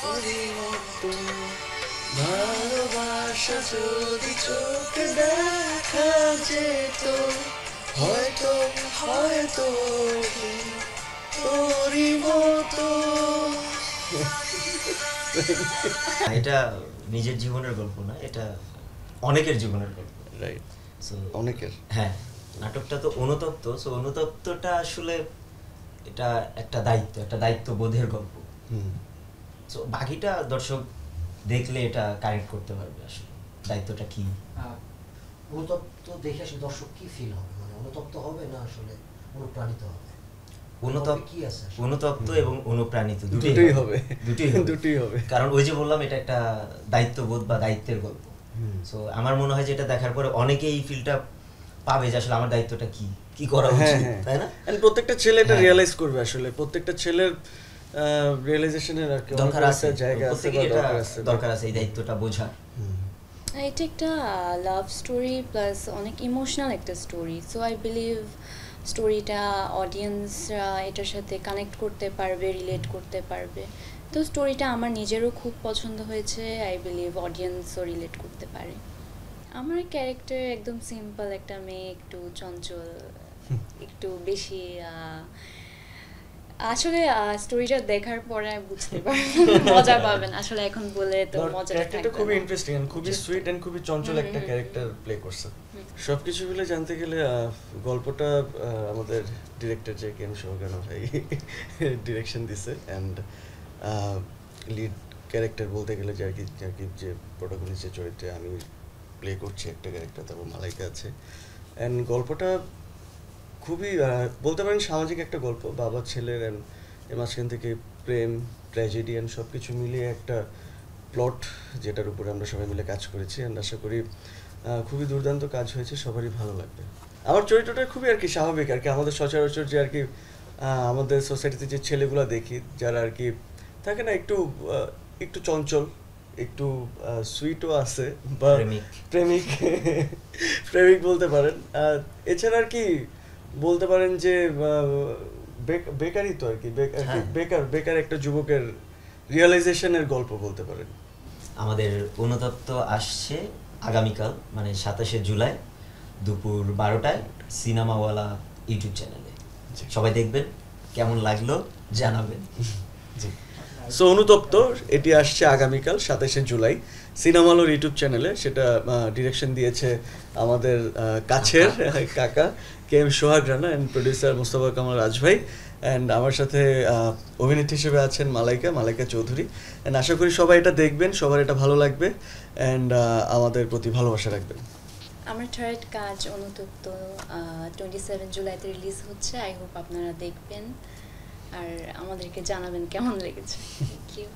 পরিবর্তন ভালোবাসা যদি চোখে দেখা যেত হয়তো হয়তো তোরই মতো। এটা নিজের জীবনের গল্প না, এটা অনেকের জীবনের গল্প। রাইট, সো অনেকের। হ্যাঁ, নাটকটা তো অনুতপ্ত। সো অনুতপ্তটা আসলে এটা একটা দায়িত্ব, একটা দায়িত্ববোধের গল্প। সো বাকিটা দর্শক দেখলে এটা কানেক্ট করতে পারবে আসলে দায়িত্বটা কি। অনুতপ্ত দেখে আসলে দর্শক কি ফিল হবে, মানে অনুতপ্ত হবে না আসলে অনুপ্রাণিত হবে? কি আছে অনুতপ্ত এবং অনুপ্রাণিত দুটোই হবে, দুটোই হবে। কারণ ওই যে বললাম এটা একটা দায়িত্ববোধ বা দায়িত্বের গল্প। সো আমার মনে হয় যে এটা দেখার পরে অনেকেই এই ফিলটা পাবে যে আসলে আমার দায়িত্বটা কি কি করা উচিত, তাই না? এন্ড প্রত্যেকটা ছেলে এটা রিয়ালাইজ করবে আসলে, প্রত্যেকটা ছেলের রিয়েলাইজেশনের আর কি দরকার আছে, জায়গা আছে, দরকার আছে এই দায়িত্বটা বোঝা। এটা একটা লাভ স্টোরি প্লাস অনেক ইমোশনাল একটা স্টোরি। সো আই বিলিভ স্টোরিটা অডিয়েন্সরা এটার সাথে কানেক্ট করতে পারবে, রিলেট করতে পারবে। তো স্টোরিটা আমার নিজেরও খুব পছন্দ হয়েছে, আই বিলিভ অডিয়েন্সও রিলেট করতে পারে। আমার ক্যারেক্টার একদম সিম্পল একটা মেয়ে, একটু চঞ্চল, একটু বেশি আসলে স্টোরিটা দেখার পরে বুঝতে পারবেন, মজা পাবেন। আসলে এখন বলে তো মজা ক্যারেক্টারটা খুবই ইন্টারেস্টিং এন্ড খুবই সুইট এন্ড খুবই চঞ্চল একটা ক্যারেক্টার প্লে করছে। সবকিছু মিলে জানতে গেলে গল্পটা আমাদের ডিরেক্টর যে কেন সোহাগানা ভাই ডিরেকশন দিছে এন্ড লিড ক্যারেক্টার বলতে গেলে যে আর কি যে প্রোটাগনিস্টের চরিত্রে আমি প্লে করছি একটা ক্যারেক্টার, তারপর মালাইকা আছে। এন্ড গল্পটা খুবই বলতে পারেন সামাজিক একটা গল্প, বাবা ছেলের এর মাঝখান থেকে প্রেম, ট্র্যাজেডি এন্ড সব কিছু মিলিয়ে একটা প্লট যেটার উপরে আমরা সবাই মিলে কাজ করেছি। এন্ড আশা করি খুবই দুর্দান্ত কাজ হয়েছে, সবারই ভালো লাগবে। আমার চরিত্রটা খুবই আর কি স্বাভাবিক আর কি, আমাদের সচরাচর যে আর কি আমাদের সোসাইটিতে যে ছেলেগুলো দেখি যারা আর কি থাকে না একটু একটু চঞ্চল, একটু সুইটও আছে বা প্রেমিক প্রেমিক বলতে পারেন। এছাড়া আর কি বলতে পারেন যে বেকারই তো আর কি, বেকার একটা যুবকের রিয়েলাইজেশনের গল্প বলতে পারেন। আমাদের অনুতপ্ত আসছে আগামীকাল মানে 27শে জুলাই দুপুর 12টায় সিনেমাওয়ালা ইউটিউব চ্যানেলে। সবাই দেখবেন, কেমন লাগলো জানাবেন। জি, সো অনুতপ্ত এটি আসছে আগামীকাল 27শে জুলাই সিনেমাওয়ালার ইউটিউব চ্যানেলে। সেটা ডিরেকশন দিয়েছে আমাদের কাছের কাকা K M Sohag Rana and producer Mostafa Kamal Raj ভাই। অ্যান্ড আমার সাথে অভিনেত্রী হিসেবে আছেন মালাইকা চৌধুরী। অ্যান্ড আশা করি সবাই এটা দেখবেন, সবার এটা ভালো লাগবে অ্যান্ড আমাদের প্রতি ভালোবাসা রাখবেন। আমার থার্ড কাজ অনুতপ্ত 27 জুলাইতে রিলিজ হচ্ছে। আই হোপ আপনারা দেখবেন আর আমাদেরকে জানাবেন কেমন লেগেছে। Thank you.